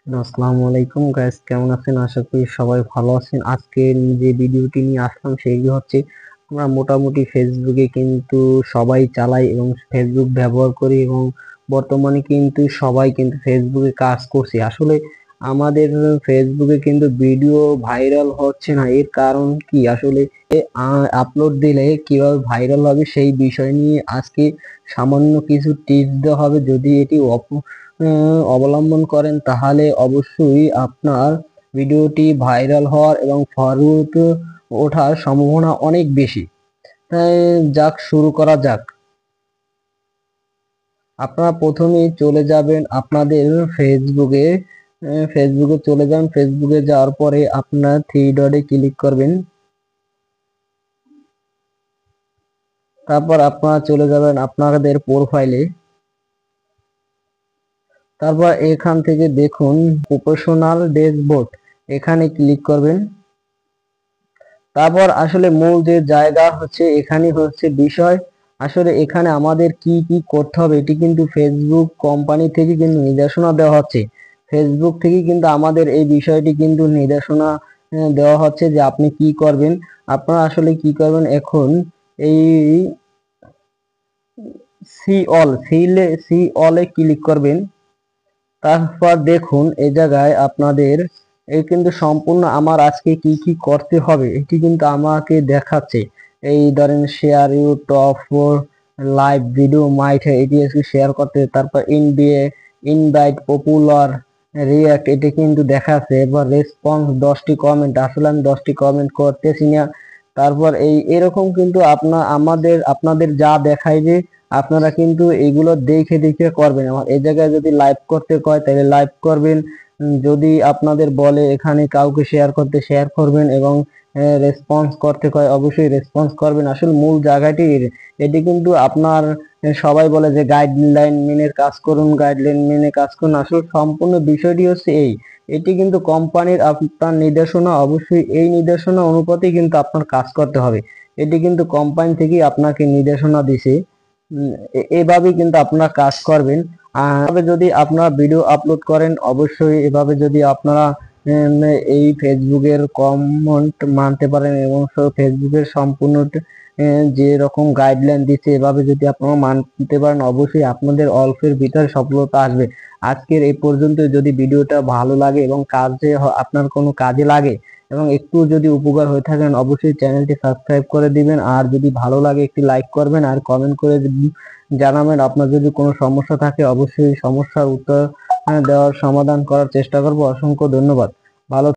আসসালামু আলাইকুম গাইস, কেমন আছেন? আশা করি সবাই ভালো আছেন। আজকে যে ভিডিওটি নিয়ে আসলাম সেটি হচ্ছে আমরা মোটামুটি ফেসবুকে কিন্তু সবাই চালাই এবং ফেসবুক ব্যবহার করি এবং বর্তমানে কিন্তু সবাই কিন্তু ফেসবুকে কাজ করছে। আসলে আমাদের ফেসবুকে কিন্তু ভিডিও ভাইরাল হচ্ছে না, এর কারণ কি? আসলে আপলোড দিলে কিভাবে ভাইরাল হবে সেই বিষয় নিয়ে আজকে সামান্য কিছু টিপস দেওয়া হবে। যদি এটি অবলম্বন করেন তাহলে অবশ্যই আপনার ভিডিওটি ভাইরাল হওয়ার এবং ফরওয়ার্ড ওঠার সম্ভাবনা অনেক বেশি। তাই যাক, শুরু করা যাক। আপনারা প্রথমেই চলে যাবেন আপনাদের ফেসবুকে। ফেসবুকে চলে যান। ফেসবুকে যাওয়ার পরে আপনার থ্রি ডটে ক্লিক করবেন। তারপর আপনারা চলে যাবেন আপনাদের প্রোফাইলে। তারপর এখান থেকে দেখুন প্রফেশনাল ড্যাশবোর্ড, এখানে ক্লিক করবেন। তারপর আসলে মূল যে জায়গা হচ্ছে এখানে হচ্ছে বিষয়। আসলে এখানে আমাদের কি কি করতে হবে এটি কিন্তু ফেসবুক কোম্পানি থেকে কিন্তু নির্দেশনা দেওয়া হচ্ছে। ফেসবুক থেকে কিন্তু আমাদের এই বিষয়টি কিন্তু নির্দেশনা দেওয়া হচ্ছে যে আপনি কি করবেন। আপনারা আসলে কি করবেন, এখন এই সি অলে ক্লিক করবেন। তারপর দেখুন এই জায়গায় আপনাদের এই কিন্তু সম্পূর্ণ আমার আজকে কি কি করতে হবে এটি কিন্তু আমাকে দেখাচ্ছে। এই ধরেন share you top live video might এটি আজকে শেয়ার করতে, তারপর ইনভাইট পপুলার রিয়াক্ট এটি কিন্তু দেখাচ্ছে। এবার রেসপন্স 10টি কমেন্ট, আসলে আমি 10টি কমেন্ট করতেছি না। তারপর এরকম কিন্তু আপনাদের যা দেখাইবে আপনারা কিন্তু এগুলো দেখে দেখে করবেন। আমার এই জায়গায় যদি লাইভ করতে কয় তাহলে লাইভ করবেন। যদি আপনাদের বলে এখানে কাউকে শেয়ার করতে শেয়ার করবেন এবং রেসপন্স করতে কয় অবশ্যই রেসপন্স করবেন। আসলে মূল জায়গাটি এটি কিন্তু আপনার সবাই বলে যে গাইডলাইন মেনে কাজ করুন, গাইডলাইন মেনে কাজ করুন। আসলে সম্পূর্ণ বিষয়টি হচ্ছে এটি কিন্তু কোম্পানির আপনার নির্দেশনা, অবশ্যই এই নির্দেশনা অনুপাতে কিন্তু আপনার কাজ করতে হবে। এটি কিন্তু কোম্পানি থেকেই আপনাকে নির্দেশনা দিছে। এভাবেই কিন্তু আপনারা কাজ করবেন। আর যদি আপনারা ভিডিও আপলোড করেন অবশ্যই এভাবে যদি আপনারা এই ফেসবুকের কমেন্ট মানতে পারেন এবং ফেসবুকের সম্পূর্ণ যে রকম গাইডলাইন দিচ্ছে এভাবে যদি আপনারা মানতে পারেন অবশ্যই আপনাদের অল্পের ভিতরে সফলতা আসবে। আজকের এই পর্যন্ত। যদি ভিডিওটা ভালো লাগে এবং আপনার কোনো কাজে লাগে এবং একটু যদি উপকার হয়ে থাকেন অবশ্যই চ্যানেলটি সাবস্ক্রাইব করে দিবেন। আর যদি ভালো লাগে একটি লাইক করবেন আর কমেন্ট করে জানাবেন। আপনার যদি কোনো সমস্যা থাকে অবশ্যই সমস্যার উত্তর দেওয়ার সমাধান করার চেষ্টা করব। অসংখ্য ধন্যবাদ। ভালো